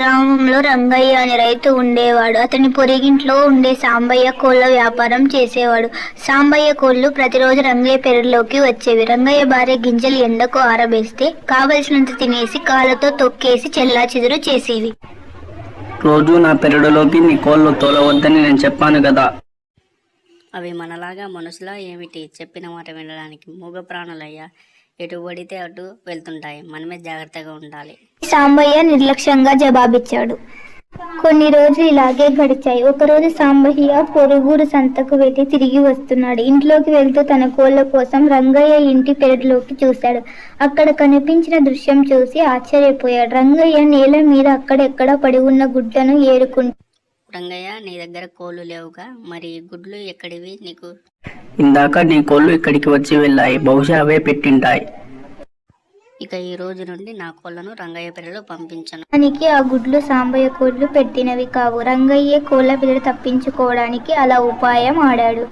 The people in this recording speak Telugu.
గ్రామంలో రంగయ్య అనే రైతు ఉండేవాడు. అతని పొరిగింట్లో ఉండే సాంబయ్య కోళ్ల వ్యాపారం చేసేవాడు. సాంబయ్య కోళ్లు ప్రతిరోజు రంగయ్య పెరట్లోకి వచ్చేవి. రంగయ్య భార్య గింజలు ఎండకు ఆరబేస్తే కావలసినంత తినేసి కాళ్ళతో తొక్కేసి చెల్లాచెదురు చేసేవి. రోజు నా పెరడులోకి నీ కోళ్లు తోలవద్దని నేను చెప్పాను కదా. అవి మనలాగా మనుషులా ఏమిటి? చెప్పిన మాట వినడానికి? మూగ ప్రాణులయ్యా, ఎటు పడితే అటు వెళ్తుంటాయి. మనమే జాగ్రత్తగా ఉండాలి. సాంబయ్య నిర్లక్ష్యంగా జవాబిచ్చాడు. కొన్ని రోజులు ఇలాగే గడిచాయి. ఒకరోజు సాంబయ్య పొరుగురు సంతకు వెళ్ళి తిరిగి వస్తున్నాడు. ఇంట్లోకి వెళ్తూ తన కోళ్ల కోసం రంగయ్య ఇంటి పెరట్లోకి చూశాడు. అక్కడ కనిపించిన దృశ్యం చూసి ఆశ్చర్యపోయాడు. రంగయ్య నేల మీద అక్కడెక్కడ పడి ఉన్న గుడ్లను ఏరుకుంటూ, రంగయ్య, నీ దగ్గర కోళ్లు లేవుగా, మరి గుడ్లు ఎక్కడివి నీకు? ఇందాక నీ కోళ్లు ఇక్కడికి వచ్చి వెళ్ళాయి. బహుశా అవే పెట్టింటాయి. ఇక ఈ రోజు నుండి నా కోళ్లను రంగయ్య పెరలో పంపించను. దానికి ఆ గుడ్లు సాంబయ్య కోళ్లు పెట్టినవి కావు. రంగయ్య కోళ్ల పిల్లలు తప్పించుకోవడానికి అలా ఉపాయం ఆడాడు.